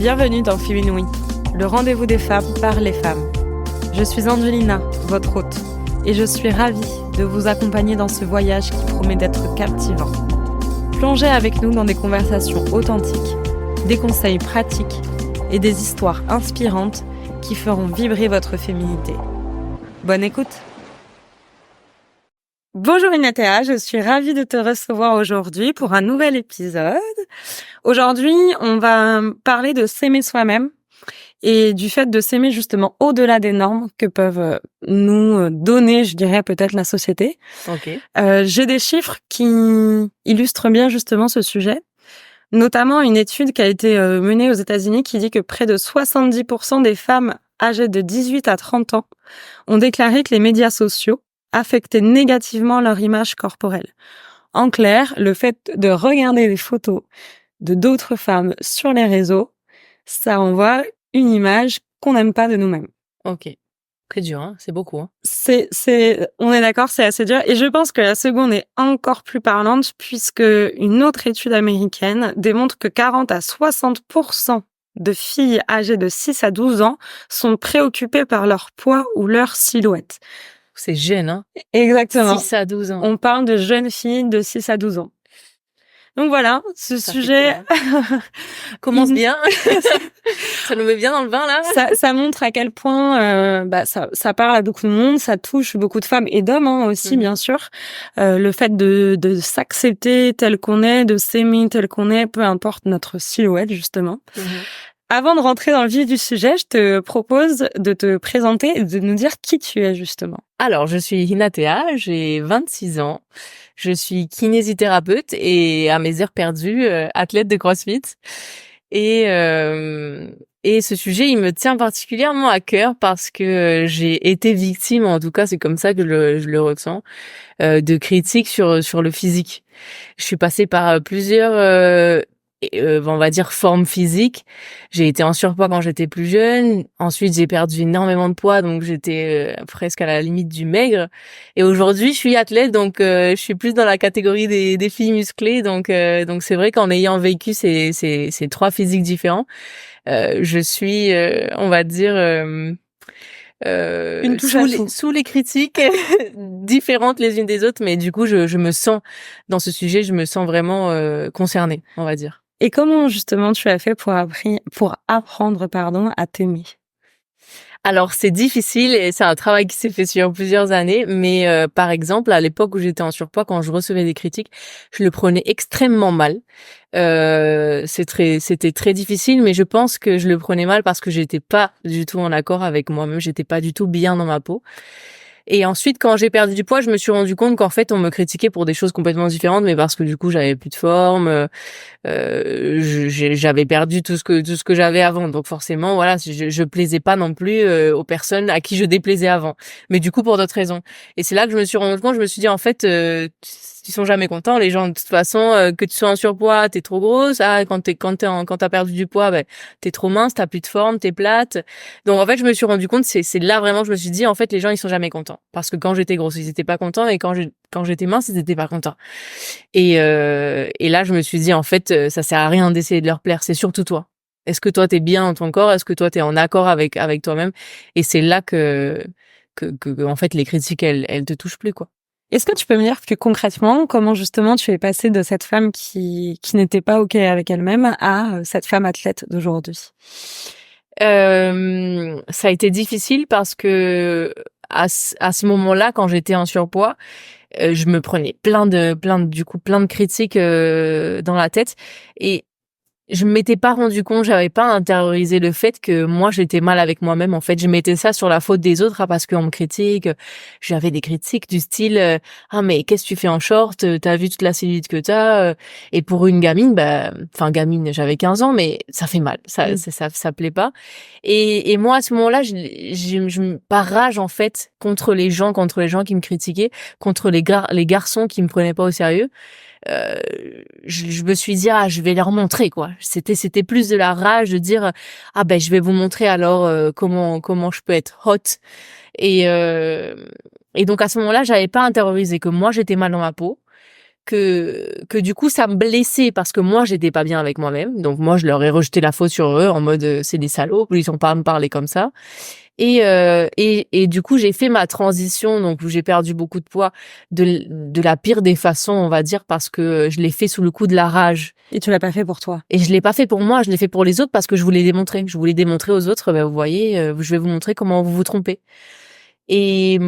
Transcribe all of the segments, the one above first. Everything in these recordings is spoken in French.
Bienvenue dans Féminouï, le rendez-vous des femmes par les femmes. Je suis Angelina, votre hôte, et je suis ravie de vous accompagner dans ce voyage qui promet d'être captivant. Plongez avec nous dans des conversations authentiques, des conseils pratiques et des histoires inspirantes qui feront vibrer votre féminité. Bonne écoute! Bonjour Inatea, je suis ravie de te recevoir aujourd'hui pour un nouvel épisode. Aujourd'hui, on va parler de s'aimer soi-même et du fait de s'aimer justement au-delà des normes que peuvent nous donner, je dirais peut-être la société. Okay. J'ai des chiffres qui illustrent bien justement ce sujet, notamment une étude qui a été menée aux États-Unis qui dit que près de 70% des femmes âgées de 18 à 30 ans ont déclaré que les médias sociaux affectaient négativement leur image corporelle. En clair, le fait de regarder des photos de d'autres femmes sur les réseaux, ça envoie une image qu'on n'aime pas de nous-mêmes. Ok. Très dur, hein, c'est beaucoup. Hein. On est d'accord, c'est assez dur. Et je pense que la seconde est encore plus parlante puisque une autre étude américaine démontre que 40 à 60% de filles âgées de 6 à 12 ans sont préoccupées par leur poids ou leur silhouette. C'est jeune, hein? Exactement. 6 à 12 ans. On parle de jeunes filles de 6 à 12 ans. Donc voilà, ce sujet commence bien. Ça nous met bien dans le bain, là. Ça montre à quel point ça parle à beaucoup de monde, ça touche beaucoup de femmes et d'hommes aussi, bien sûr. Le fait de s'accepter tel qu'on est, de s'aimer tel qu'on est, peu importe notre silhouette, justement. Avant de rentrer dans le vif du sujet, je te propose de te présenter et de nous dire qui tu es, justement. Alors, je suis Inatea, j'ai 26 ans. Je suis kinésithérapeute et, à mes heures perdues, athlète de CrossFit. Et ce sujet, il me tient particulièrement à cœur parce que j'ai été victime, en tout cas, c'est comme ça que je le ressens, de critiques sur le physique. Je suis passée par plusieurs on va dire forme physique. J'ai été en surpoids quand j'étais plus jeune. Ensuite, j'ai perdu énormément de poids, donc j'étais presque à la limite du maigre. Et aujourd'hui, je suis athlète, donc je suis plus dans la catégorie des filles musclées. Donc c'est vrai qu'en ayant vécu ces trois physiques différents, je suis, on va dire, sous les critiques différentes les unes des autres, mais du coup, je me sens dans ce sujet, je me sens vraiment concernée, on va dire. Et comment justement tu as fait pour apprendre à t'aimer? Alors c'est difficile et c'est un travail qui s'est fait sur plusieurs années, mais par exemple à l'époque où j'étais en surpoids, quand je recevais des critiques, je le prenais extrêmement mal. C'était très difficile, mais je pense que je le prenais mal parce que j'étais pas du tout en accord avec moi-même, j'étais pas du tout bien dans ma peau. Et ensuite, quand j'ai perdu du poids, je me suis rendu compte qu'en fait, on me critiquait pour des choses complètement différentes, mais parce que du coup, j'avais plus de forme, j'avais perdu tout ce que j'avais avant. Donc forcément, voilà, je plaisais pas non plus aux personnes à qui je déplaisais avant. Mais du coup, pour d'autres raisons. Et c'est là que je me suis rendu compte, je me suis dit, en fait, ils sont jamais contents, les gens, de toute façon, que tu sois en surpoids, t'es trop grosse, quand t'as perdu du poids, t'es trop mince, t'as plus de forme, t'es plate. Donc, en fait, je me suis rendu compte, c'est là vraiment, je me suis dit, en fait, les gens, ils sont jamais contents. Parce que quand j'étais grosse, ils étaient pas contents, et quand j'étais mince, ils étaient pas contents. Et là, je me suis dit, en fait, ça sert à rien d'essayer de leur plaire, c'est surtout toi. Est-ce que toi, t'es bien dans ton corps? Est-ce que toi, t'es en accord avec toi-même? Et c'est là que en fait, les critiques, elles te touchent plus, quoi. Est-ce que tu peux me dire plus concrètement comment justement tu es passée de cette femme qui n'était pas OK avec elle-même à cette femme athlète d'aujourd'hui? Ça a été difficile parce que à ce moment-là, quand j'étais en surpoids, je me prenais plein de critiques dans la tête et je m'étais pas rendu compte, j'avais pas intériorisé le fait que moi j'étais mal avec moi-même. En fait, je mettais ça sur la faute des autres parce qu'on me critique. J'avais des critiques du style ah mais qu'est-ce que tu fais en short? T'as vu toute la cellulite que t'as? Et pour une gamine, gamine, j'avais 15 ans, mais ça fait mal. Ça plaît pas. Et moi à ce moment-là, je par rage en fait contre les gens qui me critiquaient, contre les garçons qui me prenaient pas au sérieux. Je me suis dit je vais leur montrer quoi. C'était plus de la rage de dire je vais vous montrer alors comment je peux être hot et donc à ce moment-là j'avais pas intériorisé que moi j'étais mal dans ma peau, que du coup ça me blessait parce que moi j'étais pas bien avec moi-même. Donc moi je leur ai rejeté la faute sur eux en mode c'est des salauds, ils ont pas à me parler comme ça. Et du coup j'ai fait ma transition, donc où j'ai perdu beaucoup de poids de la pire des façons, on va dire, parce que je l'ai fait sous le coup de la rage. Et tu l'as pas fait pour toi. Et je l'ai pas fait pour moi, je l'ai fait pour les autres parce que je voulais démontrer. Je voulais démontrer aux autres, vous voyez, je vais vous montrer comment vous vous trompez. Et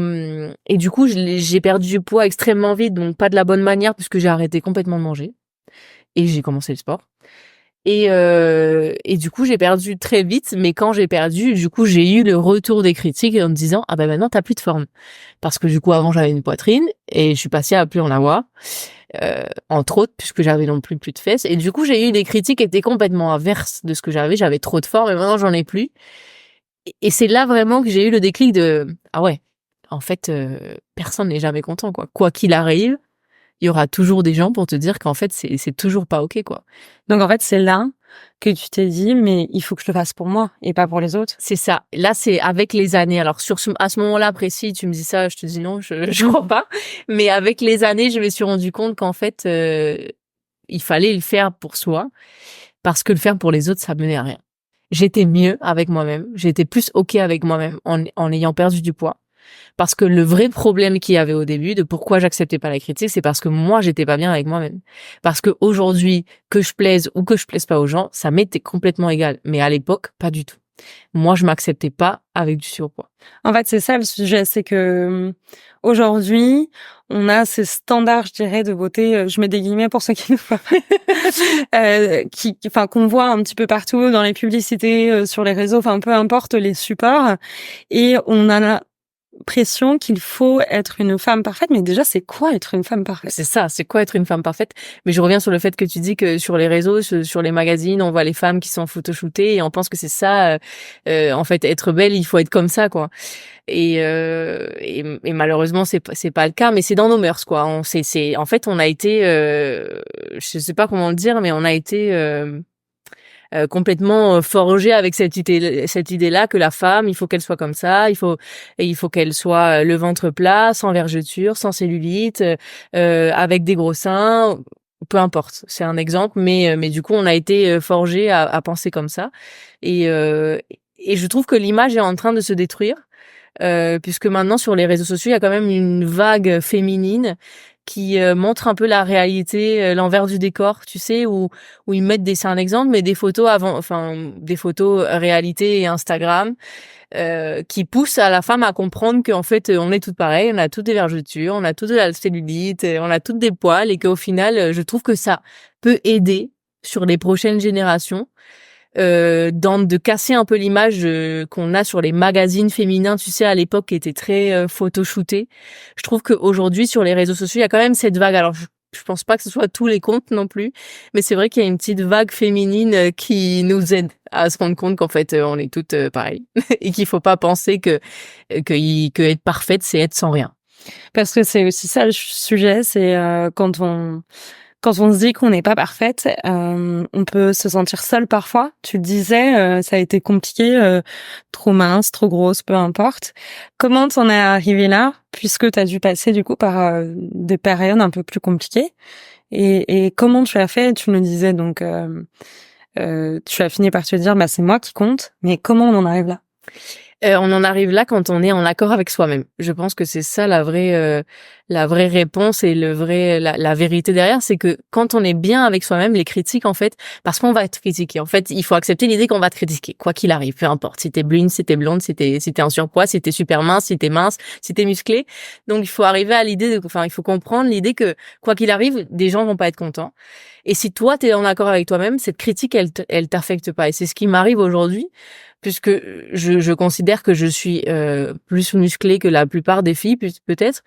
du coup, j'ai perdu du poids extrêmement vite, donc pas de la bonne manière puisque j'ai arrêté complètement de manger et j'ai commencé le sport. Et du coup, j'ai perdu très vite, mais quand j'ai perdu, du coup, j'ai eu le retour des critiques en me disant ah ben maintenant t'as plus de forme, parce que du coup avant j'avais une poitrine et je suis passée à plus en avoir, entre autres puisque j'avais non plus de fesses. Et du coup, j'ai eu des critiques qui étaient complètement inverses de ce que j'avais trop de forme et maintenant j'en ai plus. Et c'est là vraiment que j'ai eu le déclic de ah ouais, en fait personne n'est jamais content quoi qu'il arrive, il y aura toujours des gens pour te dire qu'en fait c'est toujours pas ok quoi. Donc en fait c'est là que tu t'es dit mais il faut que je le fasse pour moi et pas pour les autres. C'est ça. Là c'est avec les années. Alors à ce moment-là précis, tu me dis ça, je te dis non, je crois pas. Mais avec les années, je me suis rendu compte qu'en fait il fallait le faire pour soi parce que le faire pour les autres ça menait à rien. J'étais mieux avec moi-même, j'étais plus ok avec moi-même en ayant perdu du poids. Parce que le vrai problème qu'il y avait au début de pourquoi j'acceptais pas la critique, c'est parce que moi, j'étais pas bien avec moi-même. Parce que aujourd'hui, que je plaise ou que je plaise pas aux gens, ça m'était complètement égal. Mais à l'époque, pas du tout. Moi, je m'acceptais pas avec du surpoids. En fait, c'est ça le sujet, c'est que aujourd'hui, on a ces standards, je dirais, de beauté, je mets des guillemets pour ceux qui nous voient pas, enfin, qu'on voit un petit peu partout dans les publicités, sur les réseaux, enfin, peu importe les supports. Et on a l'impression qu'il faut être une femme parfaite, mais déjà, c'est quoi être une femme parfaite? C'est ça, c'est quoi être une femme parfaite? Mais je reviens sur le fait que tu dis que sur les réseaux, sur les magazines, on voit les femmes qui sont photoshootées et on pense que c'est ça. En fait, être belle, il faut être comme ça, quoi. Et malheureusement, c'est pas le cas, mais c'est dans nos mœurs, quoi. En fait, on a été, je sais pas comment le dire, mais on a été complètement forgé avec cette idée-là que la femme, il faut qu'elle soit comme ça, il faut qu'elle soit le ventre plat, sans vergeture, sans cellulite, avec des gros seins, peu importe. C'est un exemple, mais du coup, on a été forgé à penser comme ça. Et je trouve que l'image est en train de se détruire. Puisque maintenant sur les réseaux sociaux, il y a quand même une vague féminine qui montre un peu la réalité, l'envers du décor, tu sais, où ils mettent c'est un exemple, mais des photos des photos réalité et Instagram, qui poussent à la femme à comprendre qu'en fait, on est toutes pareilles, on a toutes des vergetures, on a toutes de la cellulite, on a toutes des poils, et qu'au final, je trouve que ça peut aider sur les prochaines générations de casser un peu l'image qu'on a sur les magazines féminins, tu sais, à l'époque, qui étaient très photoshootés. Je trouve qu'aujourd'hui, sur les réseaux sociaux, il y a quand même cette vague. Alors, je pense pas que ce soit tous les comptes non plus, mais c'est vrai qu'il y a une petite vague féminine qui nous aide à se rendre compte qu'en fait, on est toutes pareilles et qu'il faut pas penser que être parfaite, c'est être sans rien. Parce que c'est aussi ça le sujet, c'est quand on se dit qu'on n'est pas parfaite, on peut se sentir seule parfois. Tu le disais, ça a été compliqué, trop mince, trop grosse, peu importe. Comment t'en es arrivée là, puisque t'as dû passer du coup par des périodes un peu plus compliquées, et comment tu as fait? Tu me disais donc, tu as fini par te dire, bah c'est moi qui compte, mais comment on en arrive là? On en arrive là quand on est en accord avec soi-même. Je pense que c'est ça la vraie réponse et la vérité derrière, c'est que quand on est bien avec soi-même, les critiques en fait, parce qu'on va être critiqué. En fait, il faut accepter l'idée qu'on va te critiquer, quoi qu'il arrive, peu importe. Si t'es brune, si t'es blonde, si t'es en surpoids, si t'es super mince, si t'es mince, si t'es musclé. Donc il faut arriver à il faut comprendre l'idée que quoi qu'il arrive, des gens vont pas être contents. Et si toi t'es en accord avec toi-même, cette critique elle t'affecte pas. Et c'est ce qui m'arrive aujourd'hui, puisque je considère que je suis plus musclée que la plupart des filles peut-être,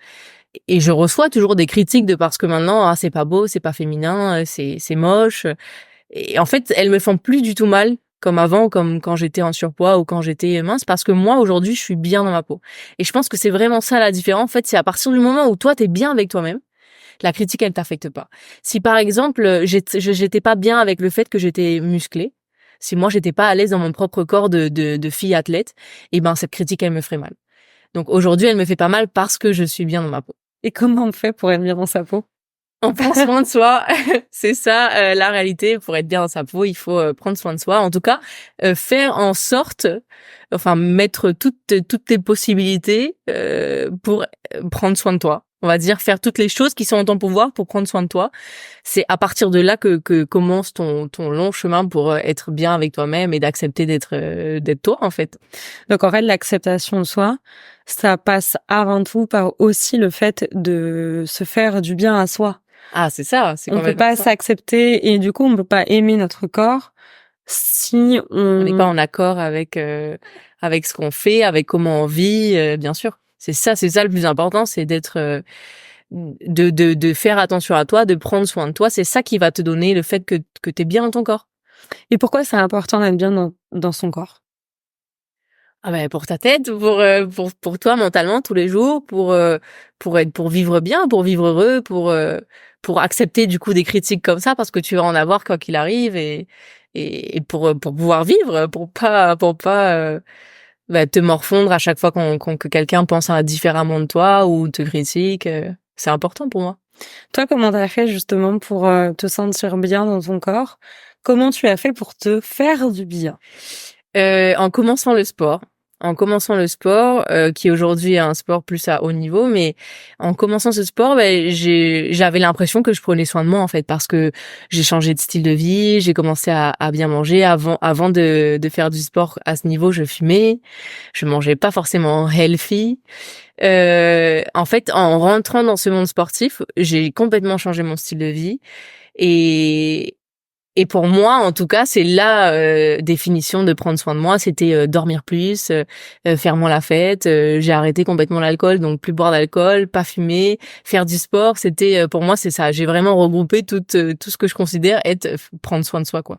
et je reçois toujours des critiques de parce que maintenant c'est pas beau, c'est pas féminin, c'est moche, et en fait elles me font plus du tout mal comme avant, ou comme quand j'étais en surpoids ou quand j'étais mince, parce que moi aujourd'hui je suis bien dans ma peau. Et je pense que c'est vraiment ça la différence. En fait, c'est à partir du moment où toi t'es bien avec toi-même, la critique elle t'affecte pas. Si par exemple j'étais pas bien avec le fait que j'étais musclée, si moi j'étais pas à l'aise dans mon propre corps de fille athlète, et ben cette critique elle me ferait mal. Donc aujourd'hui elle me fait pas mal parce que je suis bien dans ma peau. Et comment on fait pour être bien dans sa peau? On prend soin de soi, c'est ça la réalité. Pour être bien dans sa peau, il faut prendre soin de soi. En tout cas, faire en sorte, enfin mettre toutes tes possibilités pour prendre soin de toi. On va dire faire toutes les choses qui sont en ton pouvoir pour prendre soin de toi. C'est à partir de là que commence ton long chemin pour être bien avec toi-même et d'accepter d'être toi en fait. Donc en fait, l'acceptation de soi, ça passe avant tout par aussi le fait de se faire du bien à soi. Ah, c'est ça, c'est On peut complètement pas ça. s'accepter et du coup, on peut pas aimer notre corps si On n'est pas on... en accord avec ce qu'on fait, avec comment on vit, bien sûr. C'est ça le plus important, c'est d'être de faire attention à toi, de prendre soin de toi. C'est ça qui va te donner le fait que t'es bien dans ton corps. Et pourquoi c'est important d'être bien dans son corps? Ah ben pour ta tête, pour toi mentalement tous les jours, pour vivre bien, pour vivre heureux, pour accepter du coup des critiques comme ça parce que tu vas en avoir quoi qu'il arrive et pour pouvoir vivre, pour pas te morfondre à chaque fois que quelqu'un pense différemment de toi ou te critique. C'est important pour moi. Toi, comment t'as fait justement pour te sentir bien dans ton corps? Comment tu as fait pour te faire du bien? En commençant le sport. En commençant le sport, qui aujourd'hui est un sport plus à haut niveau, mais en commençant ce sport, ben, j'avais l'impression que je prenais soin de moi en fait, parce que j'ai changé de style de vie, j'ai commencé à bien manger. Avant de faire du sport à ce niveau, je fumais, je mangeais pas forcément healthy. En fait, en rentrant dans ce monde sportif, j'ai complètement changé mon style de vie et et pour moi, en tout cas, c'est la définition de prendre soin de moi. C'était dormir plus, faire moins la fête. J'ai arrêté complètement l'alcool, donc plus boire d'alcool, pas fumer, faire du sport. C'était pour moi, c'est ça. J'ai vraiment regroupé tout ce que je considère être prendre soin de soi, quoi.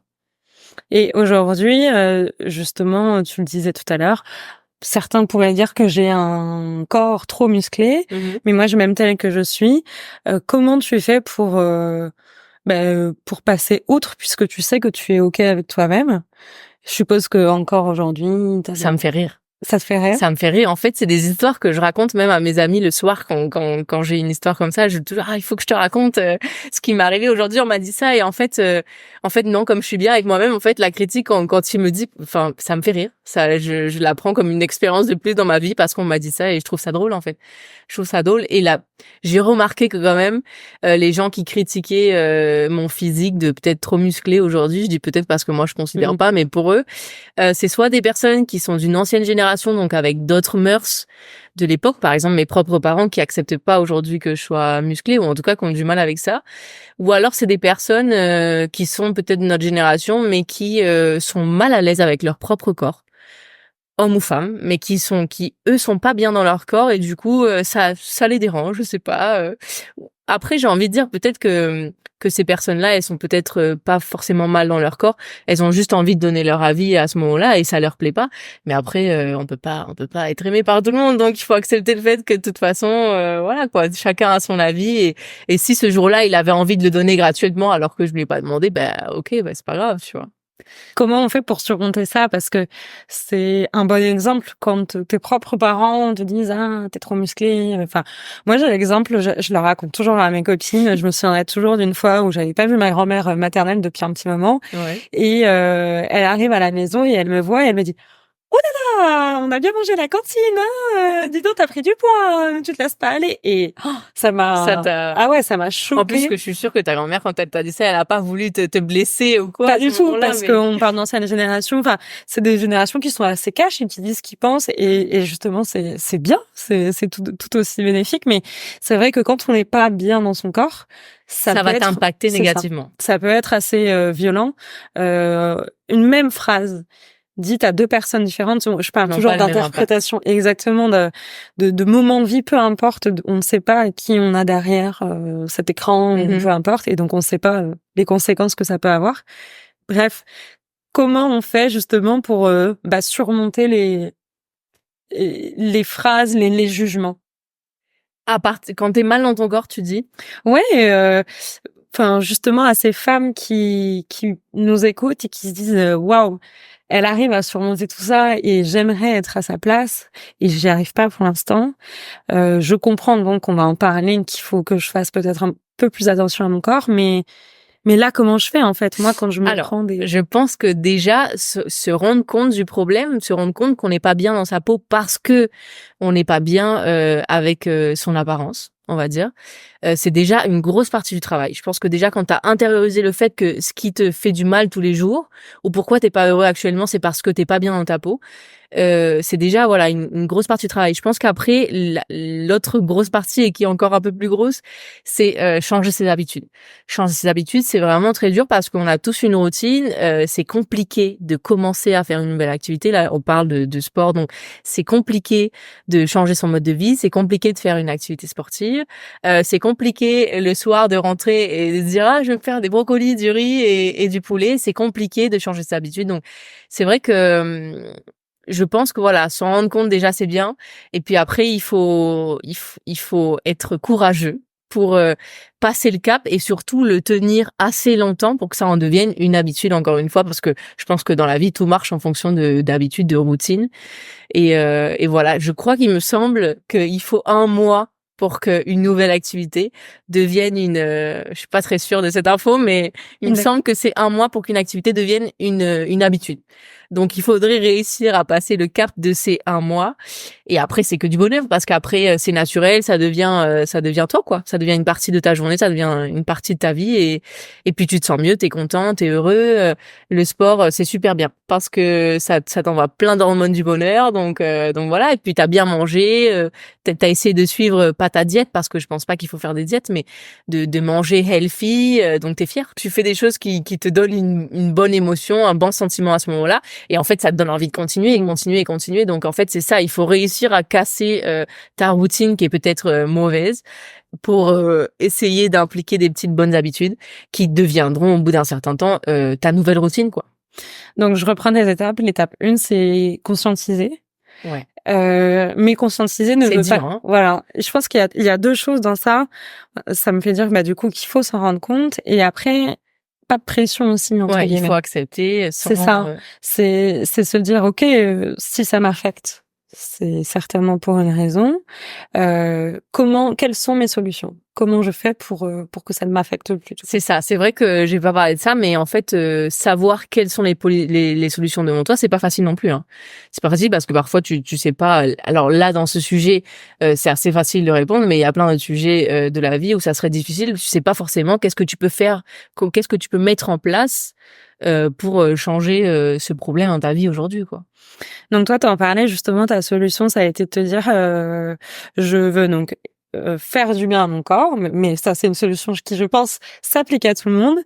Et aujourd'hui, justement, tu le disais tout à l'heure, certains pourraient dire que j'ai un corps trop musclé, Mhm. mais moi, je m'aime telle que je suis. Comment tu fais pour passer outre, puisque tu sais que tu es OK avec toi-même? Je suppose que encore aujourd'hui, Ça me fait rire. ça te fait rire? Ça me fait rire. En fait, c'est des histoires que je raconte même à mes amis le soir quand j'ai une histoire comme ça. Je dis toujours, il faut que je te raconte ce qui m'est arrivé aujourd'hui. On m'a dit ça et en fait, non, comme je suis bien avec moi-même, en fait, la critique quand il me dit, enfin, ça me fait rire. Ça, je la prends comme une expérience de plus dans ma vie parce qu'on m'a dit ça et je trouve ça drôle, en fait. Je trouve ça drôle. Et là, j'ai remarqué que quand même, les gens qui critiquaient mon physique de peut-être trop musclé aujourd'hui, je dis peut-être parce que moi je considère pas, mais pour eux, c'est soit des personnes qui sont d'une ancienne génération, donc avec d'autres mœurs de l'époque, par exemple mes propres parents qui acceptent pas aujourd'hui que je sois musclée ou en tout cas qui ont du mal avec ça, ou alors c'est des personnes qui sont peut-être de notre génération mais qui sont mal à l'aise avec leur propre corps, hommes ou femmes, mais qui eux sont pas bien dans leur corps et du coup ça les dérange, je sais pas. Après j'ai envie de dire peut-être que ces personnes-là, elles sont peut-être pas forcément mal dans leur corps, elles ont juste envie de donner leur avis à ce moment-là et ça leur plaît pas. Mais après on peut pas être aimé par tout le monde, donc il faut accepter le fait que de toute façon voilà quoi, chacun a son avis et si ce jour-là, il avait envie de le donner gratuitement alors que je lui ai pas demandé, OK, c'est pas grave, tu vois. Comment on fait pour surmonter ça? Parce que c'est un bon exemple quand tes propres parents te disent «Ah, t'es trop musclé». Enfin, moi, j'ai l'exemple, je le raconte toujours à mes copines. Je me souviendrai toujours d'une fois où j'avais pas vu ma grand-mère maternelle depuis un petit moment Ouais. et elle arrive à la maison et elle me voit et elle me dit: «Oh là là, on a bien mangé à la cantine, hein, dis donc, t'as pris du poids, tu te laisses pas aller». Et ça Ça m'a... t'a Ah ouais, ça m'a En plus choquée. que je suis sûre que ta grand-mère quand elle t'a dit ça, elle a pas voulu te blesser ou quoi Pas à ce du tout, moment-là, parce mais qu'on parle d'ancienne génération. Enfin, c'est des générations qui sont assez cash et qui disent ce qu'ils pensent. Et justement, c'est bien, c'est tout aussi bénéfique. Mais c'est vrai que quand on n'est pas bien dans son corps, ça ça peut va être... t'impacter C'est ça. négativement. Ça peut être assez violent. Une même phrase dite à deux personnes différentes. Je parle N'ont toujours pas le même impact. d'interprétation, exactement, de moments de vie, peu importe. On ne sait pas qui on a derrière cet écran, ou peu importe. Et donc, on ne sait pas les conséquences que ça peut avoir. Bref, comment on fait justement pour surmonter les phrases, les jugements? À part quand t'es mal dans ton corps, tu dis? Ouais, enfin justement à ces femmes qui nous écoutent et qui se disent waouh, elle arrive à surmonter tout ça et j'aimerais être à sa place et j'y arrive pas pour l'instant. Je comprends donc qu'on va en parler, qu'il faut que je fasse peut-être peu plus attention à mon corps, mais là, comment je fais, en fait, moi, quand je me prends des... Je pense que déjà, se rendre compte du problème, se rendre compte qu'on n'est pas bien dans sa peau parce que on n'est pas bien avec son apparence, on va dire, c'est déjà une grosse partie du travail. Je pense que déjà, quand tu as intériorisé le fait que ce qui te fait du mal tous les jours, ou pourquoi t'es pas heureux actuellement, c'est parce que t'es pas bien dans ta peau, c'est déjà voilà une grosse partie du travail. Je pense qu'après l'autre grosse partie et qui est encore un peu plus grosse, c'est changer ses habitudes. Changer ses habitudes, c'est vraiment très dur parce qu'on a tous une routine. C'est compliqué de commencer à faire une nouvelle activité. Là, on parle de sport, donc c'est compliqué de changer son mode de vie. C'est compliqué de faire une activité sportive. C'est compliqué le soir de rentrer et de se dire je vais me faire des brocolis, du riz et du poulet. C'est compliqué de changer ses habitudes. Donc c'est vrai que je pense que voilà, s'en rendre compte déjà c'est bien. Et puis après il faut être courageux pour passer le cap et surtout le tenir assez longtemps pour que ça en devienne une habitude encore une fois, parce que je pense que dans la vie tout marche en fonction d'habitudes, de routines. Et voilà, je crois qu'il me semble qu'il faut 1 mois pour qu'une nouvelle activité devienne je suis pas très sûre de cette info, mais il me semble que c'est 1 mois pour qu'une activité devienne une habitude. Donc, il faudrait réussir à passer le cap de ces 1 mois. Et après, c'est que du bonheur parce qu'après, c'est naturel, ça devient toi, quoi. Ça devient une partie de ta journée, ça devient une partie de ta vie et puis tu te sens mieux, t'es content, t'es heureux. Le sport, c'est super bien parce que ça t'envoie plein d'hormones du bonheur. Donc voilà. Et puis, t'as bien mangé, t'as essayé de suivre pas ta diète parce que je pense pas qu'il faut faire des diètes, mais de manger healthy. Donc, t'es fier. Tu fais des choses qui te donnent une bonne émotion, un bon sentiment à ce moment-là. Et en fait, ça te donne envie de continuer et continuer et continuer. Donc, en fait, c'est ça. Il faut réussir à casser ta routine qui est peut-être mauvaise pour essayer d'impliquer des petites bonnes habitudes qui deviendront au bout d'un certain temps ta nouvelle routine, quoi. Donc, je reprends les étapes. L'étape 1, c'est conscientiser. Ouais. Mais conscientiser ne veut dur, pas. hein. Voilà. Je pense qu'il y a deux choses dans ça. Ça me fait dire du coup qu'il faut s'en rendre compte. Et après, pas de pression aussi entre guillemets. Il faut accepter. C'est ça. C'est se dire ok, si ça m'affecte, c'est certainement pour une raison. Quelles sont mes solutions? Comment je fais pour que ça ne m'affecte plus? C'est ça. C'est vrai que j'ai pas parlé de ça, mais en fait, savoir quelles sont les solutions devant toi, c'est pas facile non plus, hein. C'est pas facile parce que parfois tu sais pas. Alors là, dans ce sujet, c'est assez facile de répondre, mais il y a plein de sujets de la vie où ça serait difficile. Tu sais pas forcément qu'est-ce que tu peux faire, qu'est-ce que tu peux mettre en place pour changer ce problème dans ta vie aujourd'hui, quoi. Donc toi, t'en parlais justement, ta solution, ça a été de te dire, je veux donc faire du bien à mon corps, mais ça c'est une solution qui, je pense, s'applique à tout le monde.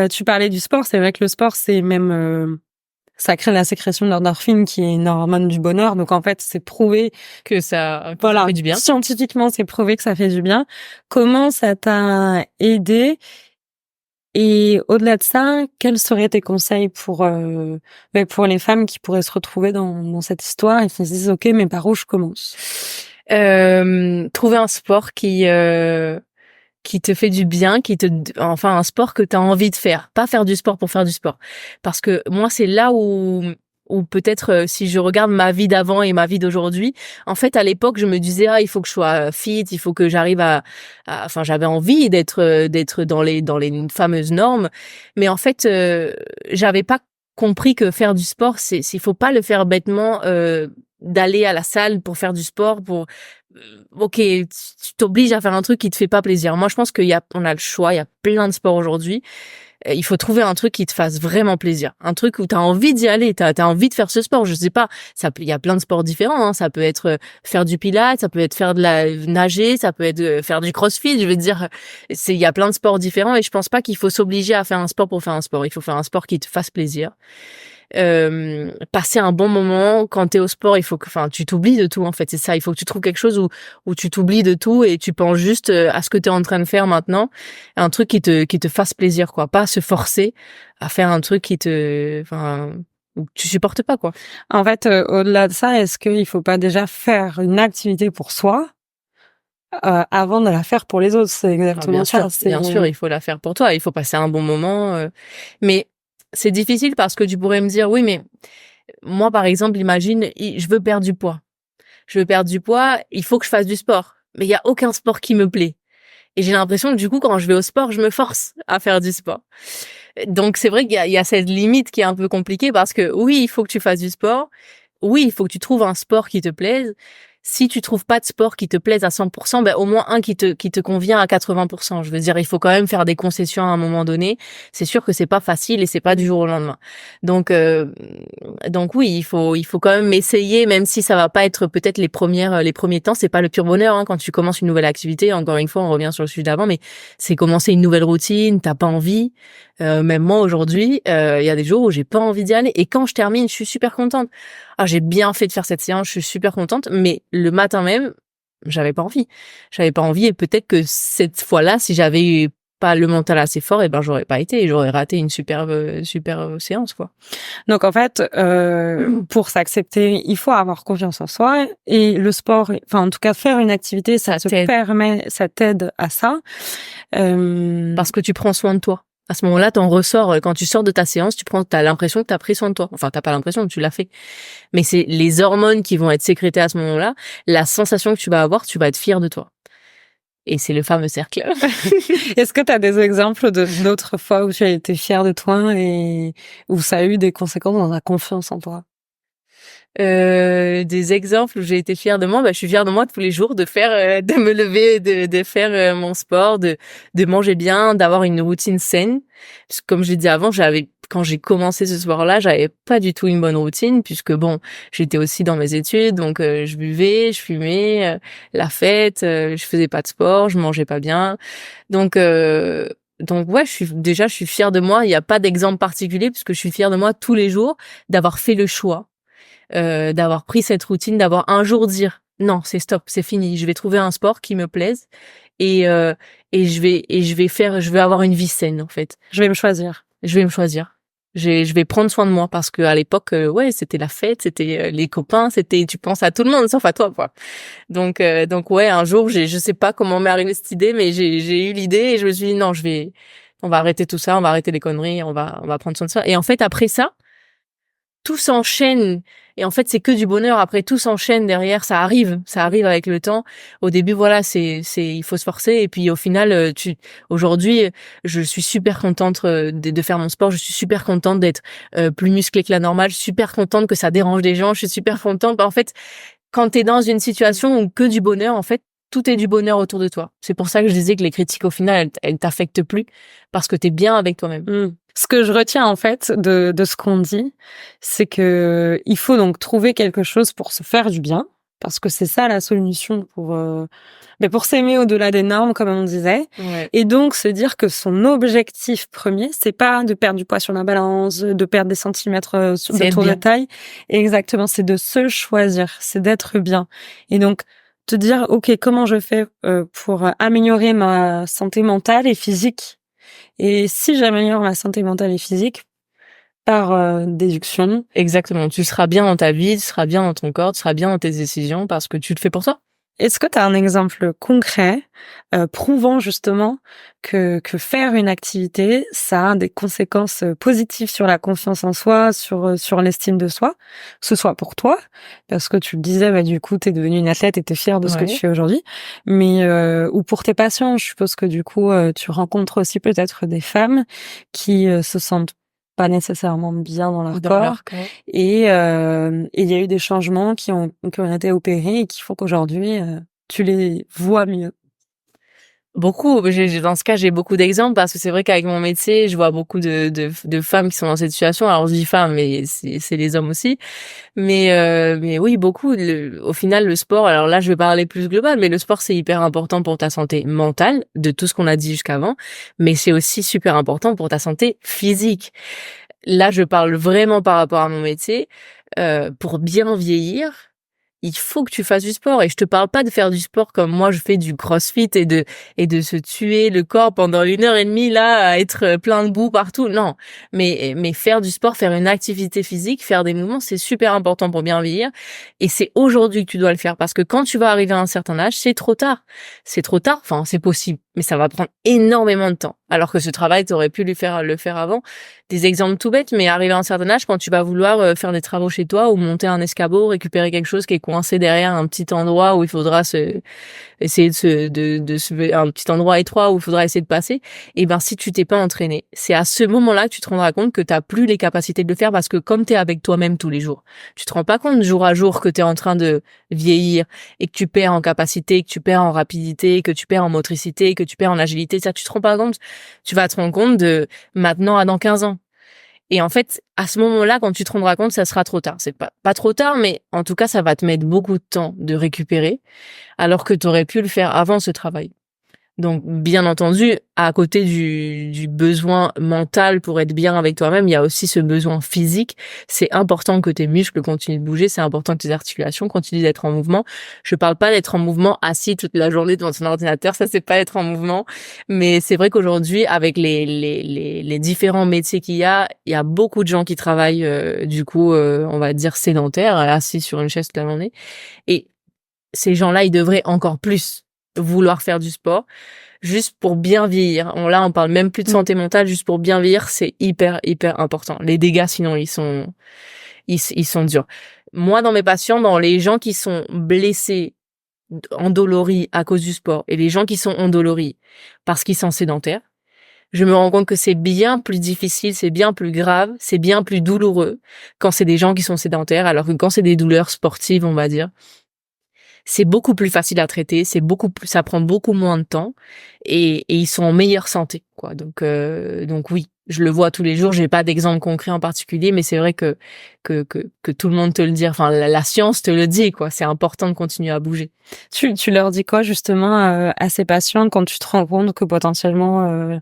Tu parlais du sport, c'est vrai que le sport, c'est même ça crée la sécrétion de l'endorphine, qui est une hormone du bonheur. Donc en fait, c'est prouvé que ça fait du bien. Scientifiquement, c'est prouvé que ça fait du bien. Comment ça t'a aidé? Et au-delà de ça, quels seraient tes conseils pour les femmes qui pourraient se retrouver dans cette histoire et qui se disent ok, mais par où je commence? Trouver un sport qui te fait du bien, enfin un sport que tu as envie de faire, pas faire du sport pour faire du sport. Parce que moi c'est là où peut-être si je regarde ma vie d'avant et ma vie d'aujourd'hui, en fait à l'époque je me disais il faut que je sois fit, il faut que j'arrive enfin j'avais envie d'être dans les fameuses normes, mais en fait j'avais pas compris que faire du sport il faut pas le faire bêtement, d'aller à la salle pour faire du sport ok, tu t'obliges à faire un truc qui te fait pas plaisir. Moi je pense on a le choix, il y a plein de sports aujourd'hui. Il faut trouver un truc qui te fasse vraiment plaisir. Un truc où tu as envie d'y aller, tu as envie de faire ce sport. Je sais pas, il y a plein de sports différents, hein. Ça peut être faire du pilates, ça peut être faire de la nager, ça peut être faire du crossfit. Je veux dire, il y a plein de sports différents et je pense pas qu'il faut s'obliger à faire un sport pour faire un sport. Il faut faire un sport qui te fasse plaisir. Passer un bon moment quand t'es au sport, tu t'oublies de tout en fait, c'est ça, il faut que tu trouves quelque chose où tu t'oublies de tout et tu penses juste à ce que t'es en train de faire maintenant, un truc qui te fasse plaisir, quoi, pas se forcer à faire un truc où tu supportes pas, quoi. En fait, au-delà de ça, est-ce qu'il faut pas déjà faire une activité pour soi avant de la faire pour les autres? C'est exactement ça. Bien sûr, il faut la faire pour toi, il faut passer un bon moment, mais c'est difficile parce que tu pourrais me dire, oui, mais moi, par exemple, imagine, je veux perdre du poids. Je veux perdre du poids, il faut que je fasse du sport. Mais il y a aucun sport qui me plaît. Et j'ai l'impression que du coup, quand je vais au sport, je me force à faire du sport. Donc c'est vrai qu'il y a cette limite qui est un peu compliquée parce que oui, il faut que tu fasses du sport. Oui, il faut que tu trouves un sport qui te plaise. Si tu trouves pas de sport qui te plaise à 100%, ben au moins un qui te convient à 80%. Je veux dire, il faut quand même faire des concessions à un moment donné. C'est sûr que c'est pas facile et c'est pas du jour au lendemain. Donc oui, il faut quand même essayer, même si ça va pas être peut-être les premiers temps. C'est pas le pur bonheur hein, quand tu commences une nouvelle activité. Encore une fois, on revient sur le sujet d'avant, mais c'est commencer une nouvelle routine. T'as pas envie. Même moi aujourd'hui, il y a des jours où j'ai pas envie d'y aller. Et quand je termine, je suis super contente. Ah, j'ai bien fait de faire cette séance, je suis super contente, mais le matin même, j'avais pas envie. J'avais pas envie et peut-être que cette fois-là, si j'avais eu pas le mental assez fort, et ben j'aurais pas été, j'aurais raté une superbe séance quoi. Donc en fait, pour s'accepter, il faut avoir confiance en soi et le sport, enfin en tout cas faire une activité, ça t'aide à ça. Parce que tu prends soin de toi. À ce moment-là, t'en ressors, quand tu sors de ta séance, t'as l'impression que t'as pris soin de toi. Enfin, t'as pas l'impression, tu l'as fait. Mais c'est les hormones qui vont être sécrétées à ce moment-là, la sensation que tu vas avoir, tu vas être fier de toi. Et c'est le fameux cercle. Est-ce que tu as des exemples d'autres fois où tu as été fière de toi et où ça a eu des conséquences dans ta confiance en toi? Des exemples où j'ai été fière de moi, je suis fière de moi tous les jours de faire, de me lever, de faire mon sport, de manger bien, d'avoir une routine saine. Parce que comme je l'ai dit avant, quand j'ai commencé ce sport-là, j'avais pas du tout une bonne routine puisque bon, j'étais aussi dans mes études, donc je buvais, je fumais, la fête, je faisais pas de sport, je mangeais pas bien, donc ouais, je suis fière de moi. Il y a pas d'exemple particulier puisque je suis fière de moi tous les jours d'avoir fait le choix. D'avoir pris cette routine, d'avoir un jour dire non, c'est stop, c'est fini, je vais trouver un sport qui me plaise et je vais avoir une vie saine en fait. Je vais me choisir. Je vais me choisir. Je vais prendre soin de moi parce que à l'époque ouais, c'était la fête, c'était les copains, tu penses à tout le monde sauf à toi quoi. Donc ouais, un jour je sais pas comment m'est arrivée cette idée mais j'ai eu l'idée et je me suis dit non, on va arrêter tout ça, on va arrêter les conneries, on va prendre soin de ça. Et en fait après ça, tout s'enchaîne et en fait c'est que du bonheur. Après tout s'enchaîne derrière, ça arrive avec le temps. Au début voilà, il faut se forcer et puis au final aujourd'hui je suis super contente de faire mon sport, je suis super contente d'être plus musclée que la normale, je suis super contente que ça dérange des gens, je suis super contente. En fait, quand t'es dans une situation où que du bonheur, en fait tout est du bonheur autour de toi. C'est pour ça que je disais que les critiques au final elles t'affectent plus parce que t'es bien avec toi-même. Ce que je retiens en fait de ce qu'on dit, c'est que il faut donc trouver quelque chose pour se faire du bien, parce que c'est ça la solution pour s'aimer au-delà des normes, comme on disait. Ouais. Et donc se dire que son objectif premier, c'est pas de perdre du poids sur la balance, de perdre des centimètres de tour de taille. Exactement, c'est de se choisir, c'est d'être bien. Et donc te dire, ok, comment je fais pour améliorer ma santé mentale et physique. Et si j'améliore ma santé mentale et physique, par déduction. Exactement. Tu seras bien dans ta vie, tu seras bien dans ton corps, tu seras bien dans tes décisions parce que tu le fais pour ça. Est-ce que tu as un exemple concret prouvant justement que faire une activité, ça a des conséquences positives sur la confiance en soi, sur l'estime de soi, que ce soit pour toi, parce que tu le disais, du coup, t'es devenue une athlète et t'es fière de ce que tu fais aujourd'hui, mais ou pour tes patients, je suppose que du coup, tu rencontres aussi peut-être des femmes qui se sentent pas nécessairement bien dans leur corps. Et il y a eu des changements qui ont été opérés et qui font qu'aujourd'hui, tu les vois mieux. Beaucoup. Dans ce cas, j'ai beaucoup d'exemples parce que c'est vrai qu'avec mon métier, je vois beaucoup de femmes qui sont dans cette situation. Alors, je dis femmes, mais c'est les hommes aussi. Mais oui, beaucoup. Au final, le sport, alors là, je vais parler plus global, mais le sport, c'est hyper important pour ta santé mentale, de tout ce qu'on a dit jusqu'avant, mais c'est aussi super important pour ta santé physique. Là, je parle vraiment par rapport à mon métier. Pour bien vieillir, il faut que tu fasses du sport. Et je te parle pas de faire du sport comme moi, je fais du crossfit et de se tuer le corps pendant 1h30 là, à être plein de boue partout. Non. Mais faire du sport, faire une activité physique, faire des mouvements, c'est super important pour bien vieillir. Et c'est aujourd'hui que tu dois le faire parce que quand tu vas arriver à un certain âge, c'est trop tard. C'est trop tard. Enfin, c'est possible. mais ça va prendre énormément de temps. Alors que ce travail, tu aurais pu le faire avant. Des exemples tout bêtes, mais arrivé à un certain âge, quand tu vas vouloir faire des travaux chez toi ou monter un escabeau, récupérer quelque chose qui est coincé derrière un petit endroit où il faudra essayer un petit endroit étroit où il faudra essayer de passer, et ben si tu t'es pas entraîné, c'est à ce moment-là que tu te rendras compte que t'as plus les capacités de le faire, parce que comme t'es avec toi-même tous les jours, tu te rends pas compte jour à jour que t'es en train de vieillir et que tu perds en capacité, que tu perds en rapidité, que tu perds en motricité, que tu perds en agilité. Ça, tu te rends pas compte. Tu vas te rendre compte de maintenant à dans 15 ans. Et en fait, à ce moment-là, quand tu te rendras compte, ça sera trop tard. C'est pas trop tard, mais en tout cas, ça va te mettre beaucoup de temps de récupérer, alors que tu aurais pu le faire avant ce travail. Donc, bien entendu, à côté du besoin mental pour être bien avec toi-même, il y a aussi ce besoin physique. C'est important que tes muscles continuent de bouger, c'est important que tes articulations continuent d'être en mouvement. Je parle pas d'être en mouvement assis toute la journée devant ton ordinateur, ça c'est pas être en mouvement. Mais c'est vrai qu'aujourd'hui, avec les différents métiers qu'il y a beaucoup de gens qui travaillent, on va dire sédentaires, assis sur une chaise toute la journée. Et ces gens-là, ils devraient encore plus vouloir faire du sport juste pour bien vieillir. Là, on parle même plus de santé mentale, juste pour bien vieillir, c'est hyper important. Les dégâts, sinon, ils sont durs. Moi, dans mes patients, dans les gens qui sont blessés, endoloris à cause du sport, et les gens qui sont endoloris parce qu'ils sont sédentaires, je me rends compte que c'est bien plus difficile, c'est bien plus grave, c'est bien plus douloureux quand c'est des gens qui sont sédentaires, alors que quand c'est des douleurs sportives, on va dire, c'est beaucoup plus facile à traiter, ça prend beaucoup moins de temps, et ils sont en meilleure santé, quoi. Donc oui, je le vois tous les jours. J'ai pas d'exemple concret en particulier, mais c'est vrai que tout le monde te le dit. Enfin, la science te le dit, quoi. C'est important de continuer à bouger. Tu leur dis quoi justement à ces patients quand tu te rends compte que potentiellement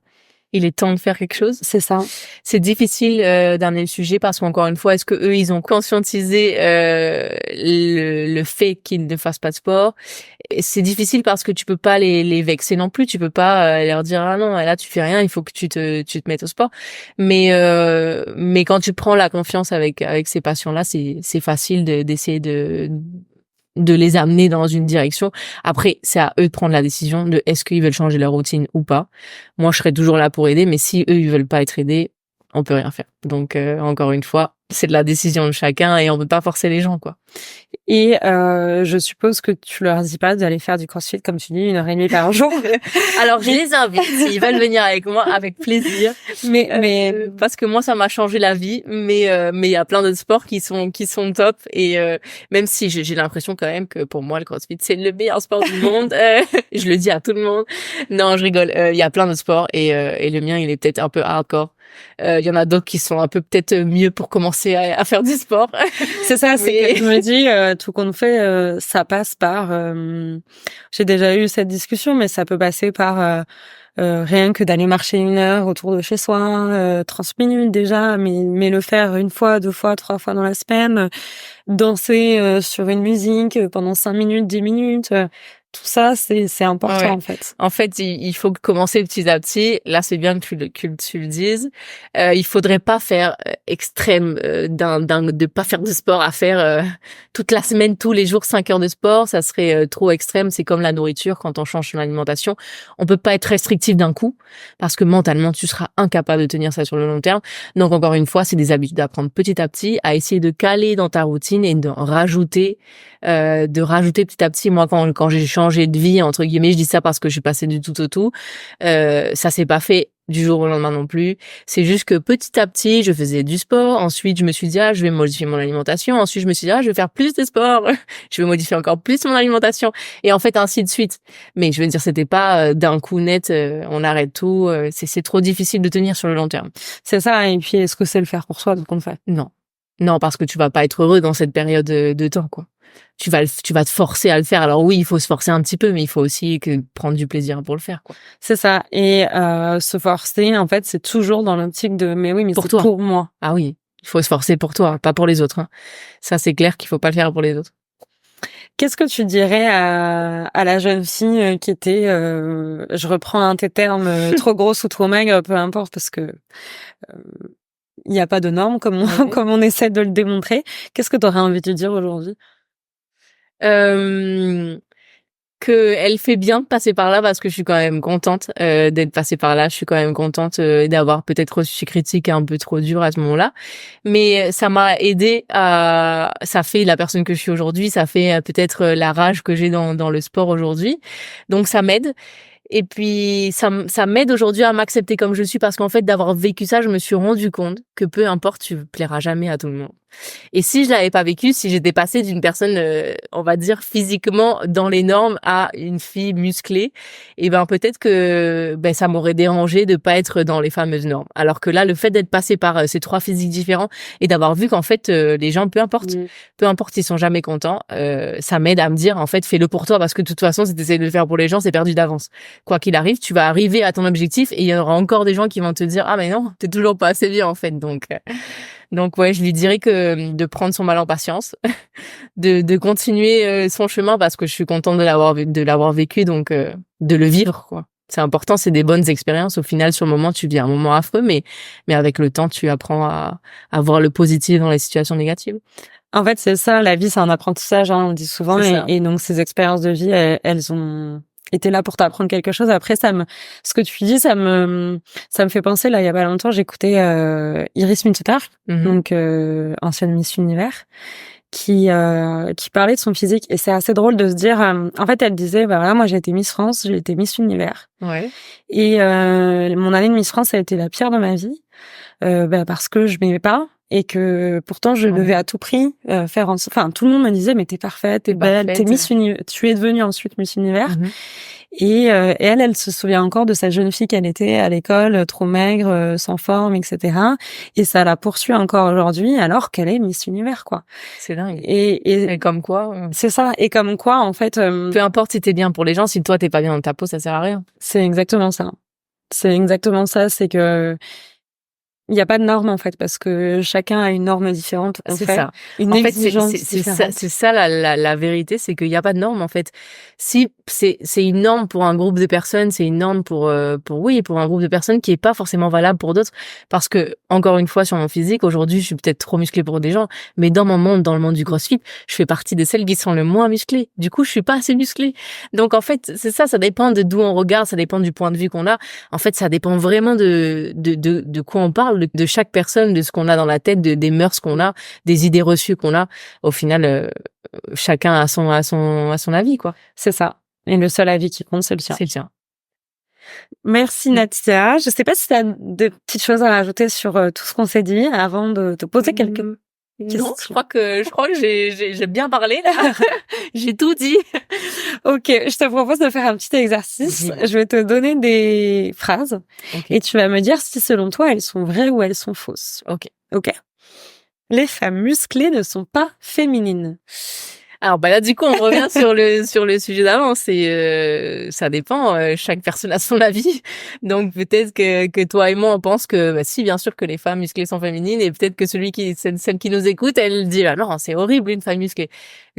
il est temps de faire quelque chose? C'est ça. C'est difficile d'amener le sujet, parce qu'encore une fois, est-ce que eux ils ont conscientisé le fait qu'ils ne fassent pas de sport? Et c'est difficile parce que tu peux pas les vexer non plus. Tu peux pas leur dire ah non, là tu fais rien, il faut que tu te mettes au sport. Mais quand tu prends la confiance avec ces patients-là, c'est facile d'essayer de les amener dans une direction. Après, c'est à eux de prendre la décision de est-ce qu'ils veulent changer leur routine ou pas. Moi, je serai toujours là pour aider, mais si eux, ils veulent pas être aidés, on peut rien faire. Donc, encore une fois, c'est de la décision de chacun et on peut pas forcer les gens, quoi. Et je suppose que tu leur dis pas d'aller faire du crossfit, comme tu dis, 1h30 par jour. Alors, je les invite, s'ils veulent venir avec moi, avec plaisir. Mais parce que moi, ça m'a changé la vie. Mais il y a plein d'autres sports qui sont top. Et même si j'ai l'impression quand même que pour moi, le crossfit, c'est le meilleur sport du monde. Je le dis à tout le monde. Non, je rigole. Il y a plein d'autres sports et le mien, il est peut-être un peu hardcore. Il y en a d'autres qui sont un peu peut-être mieux pour commencer à faire du sport. C'est ça, c'est que je me dis, tout compte fait, ça passe par... j'ai déjà eu cette discussion, mais ça peut passer par rien que d'aller marcher 1 heure autour de chez soi, 30 minutes déjà, mais le faire 1 fois, 2 fois, 3 fois dans la semaine, danser sur une musique pendant 5 minutes, 10 minutes... tout ça, c'est important, ouais. en fait. En fait, il faut commencer petit à petit. Là, c'est bien que tu le dises. Il faudrait pas faire extrême de pas faire de sport à faire toute la semaine, tous les jours, 5 heures de sport. Ça serait trop extrême. C'est comme la nourriture. Quand on change son alimentation, on peut pas être restrictif d'un coup, parce que mentalement, tu seras incapable de tenir ça sur le long terme. Donc, encore une fois, c'est des habitudes à prendre petit à petit, à essayer de caler dans ta routine et de rajouter petit à petit. Moi, quand j'ai changé de vie, entre guillemets, je dis ça parce que je suis passée du tout au tout, ça s'est pas fait du jour au lendemain non plus. C'est juste que petit à petit, je faisais du sport. Ensuite, je me suis dit, je vais modifier mon alimentation. Ensuite, je me suis dit, je vais faire plus de sport. Je vais modifier encore plus mon alimentation. Et en fait, ainsi de suite. Mais je veux dire, c'était pas d'un coup net, on arrête tout. C'est trop difficile de tenir sur le long terme. C'est ça. Et puis, est-ce que c'est le faire pour soi, donc on le fait? Non. Non, parce que tu vas pas être heureux dans cette période de temps, quoi. Tu vas te forcer à le faire. Alors oui, il faut se forcer un petit peu, mais il faut aussi prendre du plaisir pour le faire, quoi. C'est ça. Et se forcer, en fait, c'est toujours dans l'optique de mais oui, mais c'est pour moi. Ah oui, il faut se forcer pour toi, pas pour les autres, hein. Ça, c'est clair qu'il faut pas le faire pour les autres. Qu'est-ce que tu dirais à la jeune fille qui était, je reprends un de tes termes, trop grosse ou trop maigre, peu importe, parce que il n'y a pas de normes comme on essaie de le démontrer. Qu'est-ce que tu aurais envie de dire aujourd'hui? que elle fait bien de passer par là parce que je suis quand même contente d'être passée par là. Je suis quand même contente d'avoir peut-être reçu ces critiques un peu trop dures à ce moment-là. Mais ça m'a aidé ça fait la personne que je suis aujourd'hui, ça fait peut-être la rage que j'ai dans le sport aujourd'hui. Donc ça m'aide. Et puis, ça m'aide aujourd'hui à m'accepter comme je suis parce qu'en fait, d'avoir vécu ça, je me suis rendu compte que peu importe, tu plairas jamais à tout le monde. Et si je l'avais pas vécu, si j'étais passée d'une personne, on va dire physiquement dans les normes à une fille musclée, et ben peut-être que ça m'aurait dérangé de pas être dans les fameuses normes. Alors que là, le fait d'être passée par ces 3 physiques différents et d'avoir vu qu'en fait les gens, peu importe, ils sont jamais contents, ça m'aide à me dire en fait, fais-le pour toi parce que de toute façon, si tu essaies de le faire pour les gens, c'est perdu d'avance. Quoi qu'il arrive, tu vas arriver à ton objectif et il y aura encore des gens qui vont te dire ah mais non, t'es toujours pas assez bien en fait. Donc ouais, je lui dirais que de prendre son mal en patience, de continuer son chemin parce que je suis contente de l'avoir vécu, donc de le vivre quoi. C'est important, c'est des bonnes expériences. Au final, sur le moment, tu vis un moment affreux, mais avec le temps, tu apprends à voir le positif dans les situations négatives. En fait, c'est ça, la vie, c'est un apprentissage, hein, on dit souvent, et donc ces expériences de vie, elles ont été là pour t'apprendre quelque chose. Après, ce que tu dis, ça me fait penser, là, il y a pas longtemps, j'écoutais Iris Minteter, donc ancienne Miss Univers, qui parlait de son physique, et c'est assez drôle de se dire, en fait, elle disait, bah voilà, moi j'ai été Miss France, j'ai été Miss Univers, et mon année de Miss France a été la pire de ma vie, parce que je m'aimais pas. Et que pourtant je devais à tout prix faire enfin tout le monde me disait mais t'es parfaite, t'es belle, t'es Miss Univers, tu es devenue ensuite Miss Univers. Et elle se souvient encore de sa jeune fille qu'elle était à l'école, trop maigre, sans forme, etc. Et ça la poursuit encore aujourd'hui alors qu'elle est Miss Univers quoi. C'est dingue. Et comme quoi c'est ça, et comme quoi en fait peu importe si t'es bien pour les gens, si toi t'es pas bien dans ta peau, ça sert à rien. C'est exactement ça, c'est que il n'y a pas de norme en fait parce que chacun a une norme différente. C'est ça. Une exigence différente. C'est ça la vérité, c'est qu'il n'y a pas de norme en fait. Si c'est une norme pour un groupe de personnes, c'est une norme pour un groupe de personnes qui est pas forcément valable pour d'autres. Parce que encore une fois sur mon physique, aujourd'hui je suis peut-être trop musclée pour des gens, mais dans le monde du CrossFit, je fais partie de celles qui sont le moins musclées. Du coup, je suis pas assez musclée. Donc en fait, c'est ça. Ça dépend de d'où on regarde, ça dépend du point de vue qu'on a. En fait, ça dépend vraiment de quoi on parle. De chaque personne, de ce qu'on a dans la tête, des mœurs qu'on a, des idées reçues qu'on a. Au final, chacun a son avis, quoi. C'est ça. Et le seul avis qui compte, c'est le tien. C'est le tien. Merci Natia. Je sais pas si tu as de petites choses à rajouter sur tout ce qu'on s'est dit avant de te poser quelques questions. Non, je crois que j'ai bien parlé là. J'ai tout dit. Ok, je te propose de faire un petit exercice. Je vais te donner des phrases et tu vas me dire si selon toi elles sont vraies ou elles sont fausses. Ok. Les femmes musclées ne sont pas féminines. Alors là du coup on revient sur le sujet d'avant, c'est ça dépend, chaque personne a son avis. Donc peut-être que toi et moi on pense que si bien sûr que les femmes musclées sont féminines, et peut-être que celle qui nous écoute, elle dit ah non, c'est horrible une femme musclée.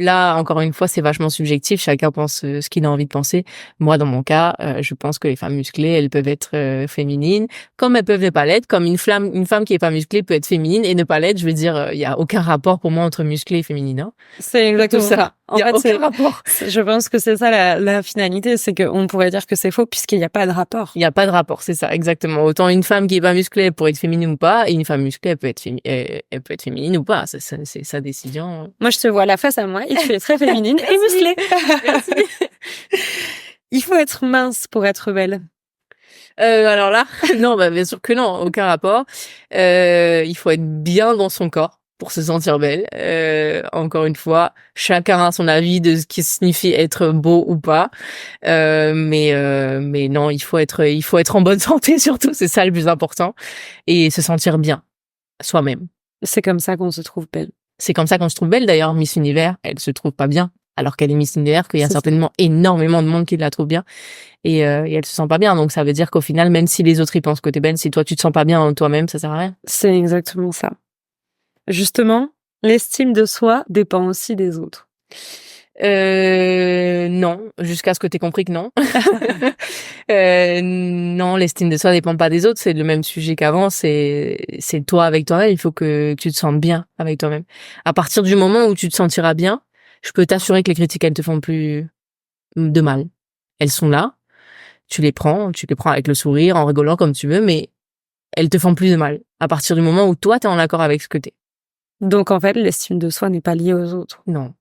Là encore une fois, c'est vachement subjectif, chacun pense ce qu'il a envie de penser. Moi dans mon cas, je pense que les femmes musclées, elles peuvent être féminines, comme elles peuvent ne pas l'être, comme une femme qui est pas musclée peut être féminine et ne pas l'être. Je veux dire, il y a aucun rapport pour moi entre musclé et féminin. Hein. C'est exactement ça. En fait, aucun rapport. Je pense que c'est ça la finalité, c'est qu'on pourrait dire que c'est faux puisqu'il n'y a pas de rapport. Il n'y a pas de rapport, c'est ça, exactement. Autant une femme qui est pas musclée elle pourrait être féminine ou pas, et une femme musclée elle peut être féminine ou pas. C'est sa décision. Moi, je te vois la face à moi et tu es très féminine et musclée. Merci. Il faut être mince pour être belle. Alors là, non, bien sûr que non, aucun rapport. Il faut être bien dans son corps pour se sentir belle. Encore une fois, chacun a son avis de ce qui signifie être beau ou pas. Mais non, il faut être en bonne santé surtout, c'est ça le plus important, et se sentir bien soi-même. C'est comme ça qu'on se trouve belle. C'est comme ça qu'on se trouve belle. D'ailleurs, Miss Univers, elle se trouve pas bien, alors qu'elle est Miss Univers, qu'il y a certainement énormément de monde qui la trouve bien, et elle se sent pas bien. Donc ça veut dire qu'au final, même si les autres ils pensent que t'es belle, si toi tu te sens pas bien en toi-même, ça sert à rien. C'est exactement ça. Justement, l'estime de soi dépend aussi des autres. Non, jusqu'à ce que t'aies compris que non. Non, l'estime de soi dépend pas des autres, c'est le même sujet qu'avant, c'est toi avec toi-même, il faut que tu te sentes bien avec toi-même. À partir du moment où tu te sentiras bien, je peux t'assurer que les critiques elles te font plus de mal. Elles sont là, tu les prends avec le sourire, en rigolant comme tu veux, mais elles te font plus de mal. À partir du moment où toi, t'es en accord avec ce que t'es. Donc, en fait, l'estime de soi n'est pas liée aux autres. Non.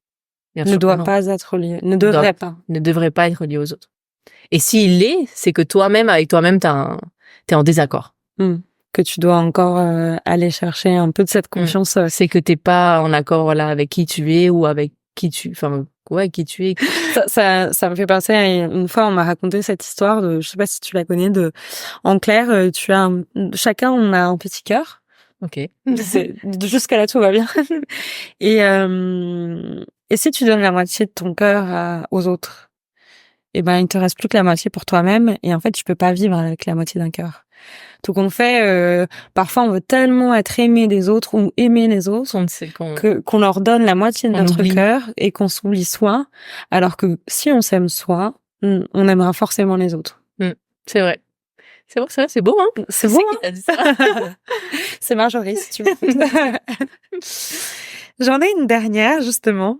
Bien Ne sûr que doit non. pas être liée. Ne devrait pas. Ne devrait pas être lié aux autres. Et s'il l'est, c'est que toi-même, avec toi-même, t'es en désaccord. Que tu dois encore aller chercher un peu de cette confiance. C'est que t'es pas en accord, voilà, avec qui tu es ou avec qui tu es. Ça me fait penser à une fois, on m'a raconté cette histoire de, je sais pas si tu la connais, en clair, chacun, on a un petit cœur. Ok. Jusqu'à là, tout va bien. Et si tu donnes la moitié de ton cœur aux autres, eh ben, il te reste plus que la moitié pour toi-même. Et en fait, tu peux pas vivre avec la moitié d'un cœur. Donc on fait, parfois on veut tellement être aimé des autres ou aimer les autres qu'on leur donne la moitié de notre cœur et qu'on s'oublie soi, alors que si on s'aime soi, on aimera forcément les autres. C'est vrai. C'est beau, hein. C'est beau, hein. Qui t'a dit ça. C'est Marjorie, si tu veux. J'en ai une dernière, justement.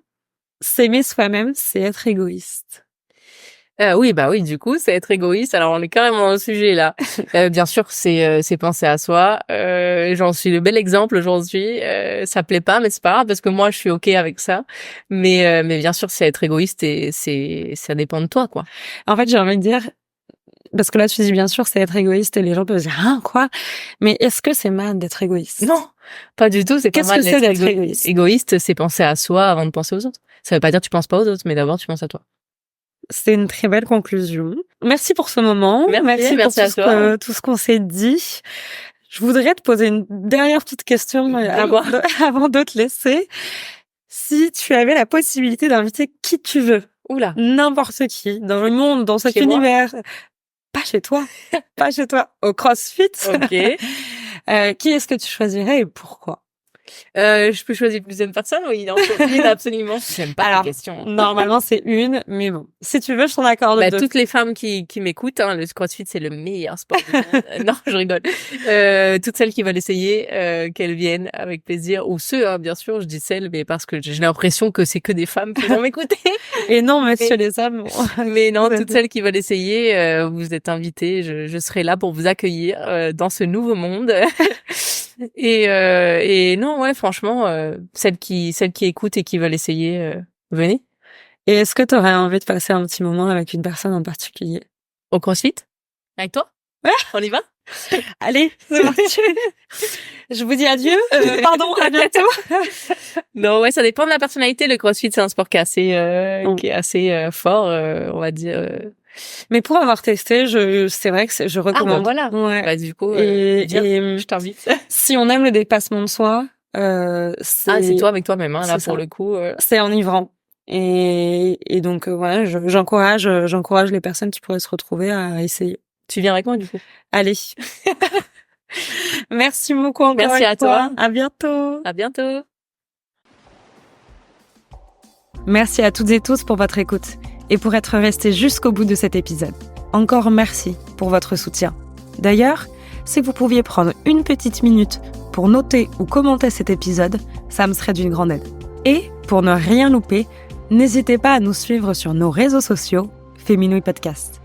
S'aimer soi-même, c'est être égoïste. Oui, du coup, c'est être égoïste. Alors, on est carrément dans le sujet, là. Bien sûr, c'est penser à soi. J'en suis le bel exemple aujourd'hui. Ça plaît pas, mais c'est pas grave parce que moi, je suis OK avec ça. Mais bien sûr, c'est être égoïste et ça dépend de toi, quoi. En fait, j'ai envie de dire, parce que là, tu dis bien sûr, c'est être égoïste et les gens peuvent dire, hein, quoi? Mais est-ce que c'est mal d'être égoïste? Non, pas du tout. C'est pas mal d'être égoïste? Égoïste, c'est penser à soi avant de penser aux autres. Ça veut pas dire que tu penses pas aux autres, mais d'abord, tu penses à toi. C'est une très belle conclusion. Merci pour ce moment. Merci pour tout ce qu'on s'est dit. Je voudrais te poser une dernière petite question avant de te laisser. Si tu avais la possibilité d'inviter qui tu veux, n'importe qui, dans le monde, dans cet univers, pas chez toi, au CrossFit, ok. Qui est-ce que tu choisirais et pourquoi? Je peux choisir plusieurs personnes, oui, non, absolument. J'aime pas la question. Normalement, c'est une, mais bon. Si tu veux, je t'en accorde deux. Toutes les femmes qui m'écoutent, hein, le CrossFit, c'est le meilleur sport du monde. Non, je rigole. Toutes celles qui veulent essayer, qu'elles viennent avec plaisir. Ou ceux, hein, bien sûr, je dis celles, mais parce que j'ai l'impression que c'est que des femmes qui vont m'écouter. Et non, monsieur les hommes. Mais non, toutes celles qui veulent essayer, vous êtes invitées. Je serai là pour vous accueillir dans ce nouveau monde. Et non, ouais, franchement, celles qui écoutent et qui veulent essayer, venez. Et est-ce que tu aurais envie de passer un petit moment avec une personne en particulier? Au CrossFit? Avec toi? Ouais. On y va? Allez, c'est parti. Je vous dis adieu. Pardon, à bientôt. Non, ouais, ça dépend de la personnalité. Le CrossFit, c'est un sport qui est assez fort, on va dire. Mais pour avoir testé, c'est vrai que je recommande. Ah, voilà. Ouais. Bah, du coup, et je t'invite. Si on aime le dépassement de soi, c'est toi avec toi-même, hein, là, pour le coup. C'est enivrant. Et donc, ouais, j'encourage les personnes qui pourraient se retrouver à essayer. Tu viens avec moi, du coup? Allez. Merci beaucoup encore. Merci à toi. À bientôt. À bientôt. Merci à toutes et tous pour votre écoute et pour être restés jusqu'au bout de cet épisode. Encore merci pour votre soutien. D'ailleurs, si vous pouviez prendre une petite minute pour noter ou commenter cet épisode, ça me serait d'une grande aide. Et pour ne rien louper, n'hésitez pas à nous suivre sur nos réseaux sociaux, Féminouille Podcast.